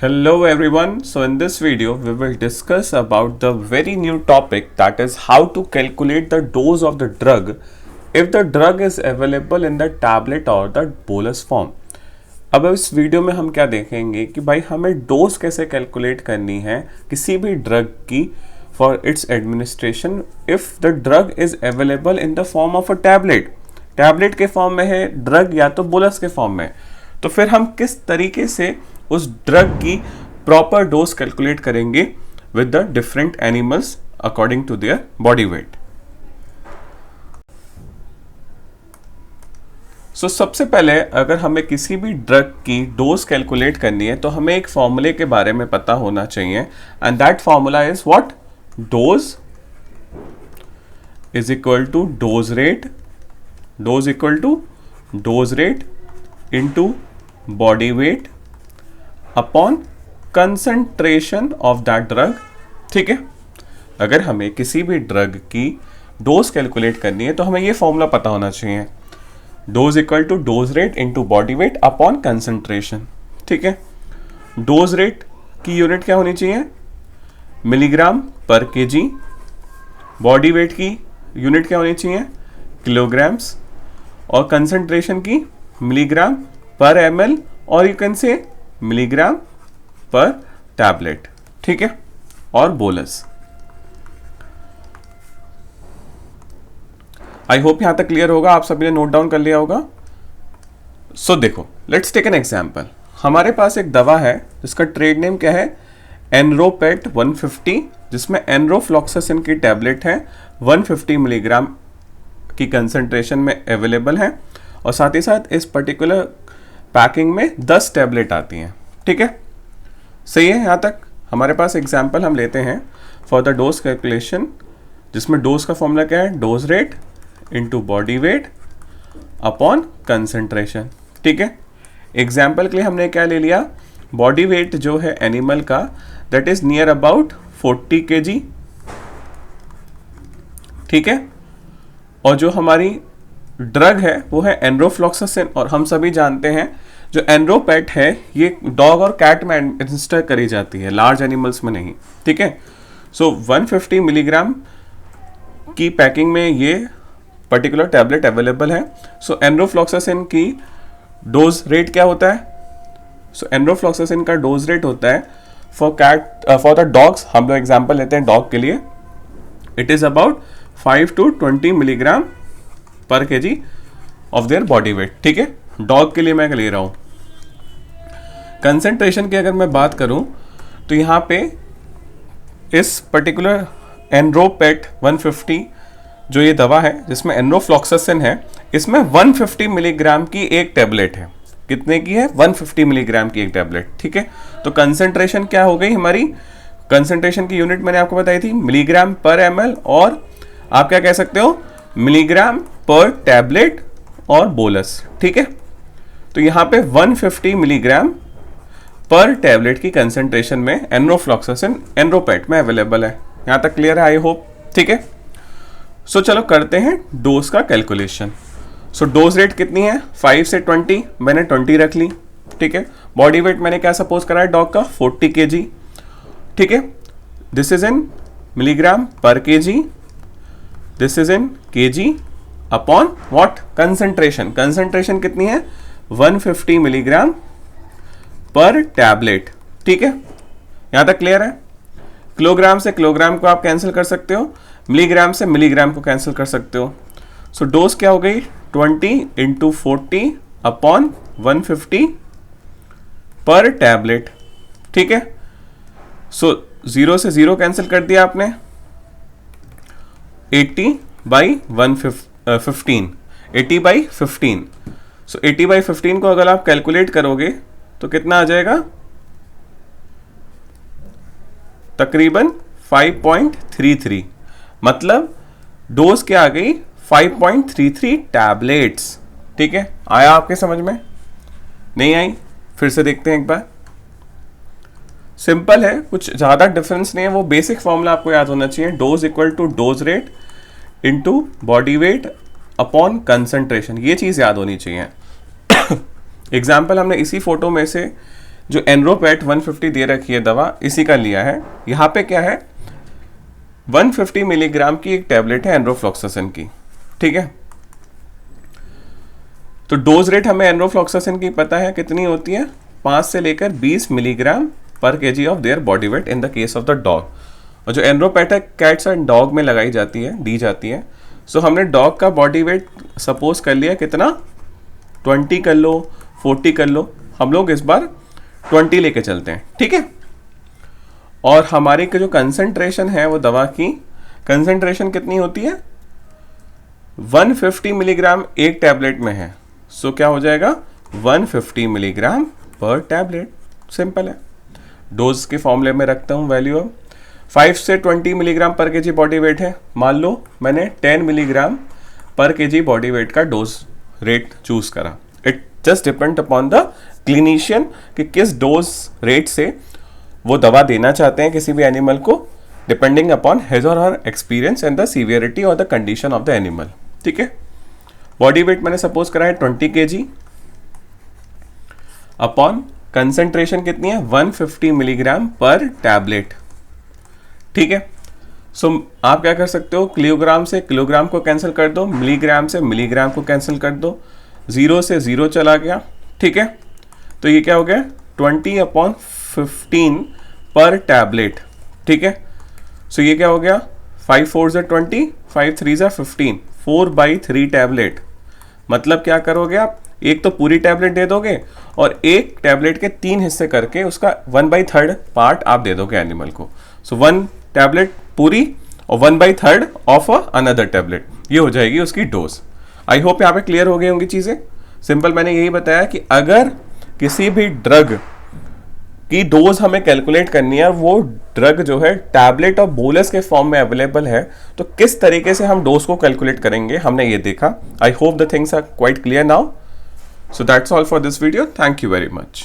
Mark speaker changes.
Speaker 1: Hello everyone. So in this video we will discuss about the very new topic, that is how to calculate the dose of the drug if the drug is available in the tablet or the bolus form. अब इस video में हम क्या देखेंगे कि भाई हमें dose कैसे कैलकुलेट करनी है किसी भी ड्रग की for its administration if the drug is available in the form of a tablet के फॉर्म में है ड्रग या तो बोलस के फॉर्म में, तो फिर हम किस तरीके से उस ड्रग की प्रॉपर डोज कैलकुलेट करेंगे with the different animals according to their body weight. So सबसे पहले अगर हमें किसी भी ड्रग की डोज कैलकुलेट करनी है तो हमें एक फॉर्मूले के बारे में पता होना चाहिए, and that formula is what? Dose is equal to dose rate into body weight upon concentration of that drug. ठीक है, अगर हमें किसी भी ड्रग की डोज कैलकुलेट करनी है तो हमें ये फॉर्मूला पता होना चाहिए, dose equal to dose rate into body weight upon concentration. ठीक है, डोज रेट की यूनिट क्या होनी चाहिए? Milligram per KG. Body weight की यूनिट क्या होनी चाहिए? किलोग्राम्स। और कंसंट्रेशन की मिलीग्राम पर एमएल, और यू कैन से मिलीग्राम पर टैबलेट। ठीक है, और बोलस। आई होप यहां तक क्लियर होगा, आप सभी ने नोट डाउन कर लिया होगा। सो देखो, लेट्स टेक एन एग्जांपल। हमारे पास एक दवा है जिसका ट्रेड नेम क्या है? एनरोपेट 150, जिसमें एनरोफ्लॉक्सासिन की टैबलेट है 150 मिलीग्राम की कंसंट्रेशन में अवेलेबल है, और साथ ही साथ इस पर्टिकुलर पैकिंग में 10 टैबलेट आती हैं। ठीक है, सही है यहाँ तक? हमारे पास एग्जांपल हम लेते हैं फॉर द डोज कैलकुलेशन, जिसमें डोज का फॉर्मूला क्या है? Dose rate into body weight upon concentration. ठीक है, एग्जांपल के लिए हमने क्या ले लिया? बॉडी वेट जो है एनिमल का, that is near about 40 kg। ठीक है, और जो हमारी ड्रग है वो है एनरोफ्लॉक्सासिन, और हम सभी जानते हैं जो एनरोपेट है ये डॉग और कैट में एडमिनिस्टर करी जाती है, लार्ज एनिमल्स में नहीं। ठीक है, सो 150 मिलीग्राम की पैकिंग में ये पर्टिकुलर टैबलेट अवेलेबल है। सो एनरोफ्लॉक्सासिन की डोज रेट क्या होता है? सो एनरोफ्लॉक्सासिन का डोज रेट होता है फॉर द डॉग्स, हम लोग एग्जांपल लेते हैं डॉग के लिए, it is about 5 to 20 milligram per kg of their body weight. ठीक है, डॉग के लिए मैं ले रहा हूं। कंसंट्रेशन की अगर मैं बात करूं तो यहां पे इस पर्टिकुलर एनरोपेट 150 जो ये दवा है जिसमें एनरोफ्लॉक्सासिन है, इसमें 150 मिलीग्राम की एक टैबलेट है। कितने की है? 150 मिलीग्राम की एक टैबलेट। ठीक है, तो कंसंट्रेशन क्या हो गई हमारी? कंसंट्रेशन की यूनिट मैंने आपको बताई थी मिलीग्राम पर एमएल, और आप क्या कह सकते हो? मिलीग्राम पर टैबलेट और बोलस। ठीक है, तो यहां पे 150 मिलीग्राम पर टैबलेट की कंसंट्रेशन में एनरोफ्लॉक्सासिन एनरोपेट में अवेलेबल है। यहां तक क्लियर है आई होप? ठीक है, सो चलो करते हैं डोज का कैलकुलेशन। सो डोज रेट कितनी है? 5 से 20, मैंने 20 रख ली। ठीक है, बॉडी वेट मैंने क्या सपोज करा है डॉग का? 40 kg। ठीक है, this is in milligram per KG, this is in KG upon what? Concentration कितनी है? 150 मिलीग्राम पर टैबलेट। ठीक है, यहां तक क्लियर है? किलोग्राम से किलोग्राम को आप कैंसिल कर सकते हो, मिलीग्राम से मिलीग्राम को कैंसिल कर सकते हो। सो डोज क्या हो गई? 20 इंटू 40 अपॉन 150 पर टैबलेट। ठीक है, सो 0 से 0 कैंसिल कर दिया आपने, 80 बाई 15, 80 बाई 15। सो 80 बाई 15 को अगर आप कैलकुलेट करोगे तो कितना आ जाएगा? तकरीबन 5.33। मतलब डोज क्या आ गई? 5.33 टैबलेट्स। ठीक है, आया आपके समझ में? नहीं आई? फिर से देखते हैं एक बार। सिंपल है, कुछ ज्यादा डिफरेंस नहीं है, वो बेसिक फॉर्मूला आपको याद होना चाहिए, dose equal to dose rate into body weight upon concentration, ये चीज याद होनी चाहिए। एग्जाम्पल हमने इसी फोटो में से जो एनरोपेट 150 दे रखी है दवा, इसी का लिया है। यहाँ पे क्या है, 150 मिलीग्राम की एक टैबलेट है एनरोफ्लॉक्सासिन की, ठीक है। तो डोज रेट हमें एनरोफ्लॉक्सासिन की पता है कितनी होती है, 5 से लेकर 20 milligram per kg of their body wait in the case of the dog. और जो एनरोपेट है कैट्स एंड डॉग में लगाई जाती है, दी जाती है। सो हमने डॉग का बॉडी वेट सपोज कर लिया कितना, 20 कर लो, 40 कर लो, हम लोग इस बार 20 लेके चलते हैं, ठीक है। और हमारी जो कंसंट्रेशन है वो दवा की कंसंट्रेशन कितनी होती है, 150 मिलीग्राम एक टैबलेट में है। सो क्या हो जाएगा, 150 मिलीग्राम पर टैबलेट, सिंपल है। डोज के फॉर्मूले में रखता हूँ वैल्यू। अब 5 से 20 milligram per KG body weight है, मान लो मैंने 10 milligram per KG body weight का डोज रेट चूज करा। It just depend upon the clinician कि किस डोज रेट से वो दवा देना चाहते हैं किसी भी एनिमल को, डिपेंडिंग अपॉन हिज और हर एक्सपीरियंस एंड द सीवियरिटी और the condition of the animal, ठीक है। बॉडी वेट मैंने सपोज करा है 20 kg अपॉन कंसेंट्रेशन कितनी है, 150 मिलीग्राम पर टैबलेट, ठीक है। सो आप क्या कर सकते हो, किलोग्राम से किलोग्राम को कैंसिल कर दो, मिलीग्राम से मिलीग्राम को कैंसिल कर दो, 0 से 0 चला गया, ठीक है। तो ये क्या हो गया, 20/15 पर टैबलेट, ठीक है। सो ये क्या हो गया, 5 4 20, 5 3 15, 4/3 टैबलेट। मतलब क्या करोगे आप, एक तो पूरी टैबलेट दे दोगे और एक टैबलेट के 3 हिस्से करके उसका 1/3 पार्ट आप दे दोगे एनिमल को। सो 1 टैबलेट पूरी और 1/3 ऑफ अनदर टैबलेट, ये हो जाएगी उसकी डोज। आई होप यहाँ पे क्लियर हो गई होंगी चीज़ें। सिंपल मैंने यही बताया कि अगर किसी भी ड्रग की डोज हमें कैलकुलेट करनी है, वो ड्रग जो है टैबलेट और बोलस के फॉर्म में अवेलेबल है, तो किस तरीके से हम डोज को कैलकुलेट करेंगे हमने ये देखा। I hope the things are quite clear now. So that's all for this video. Thank you very much.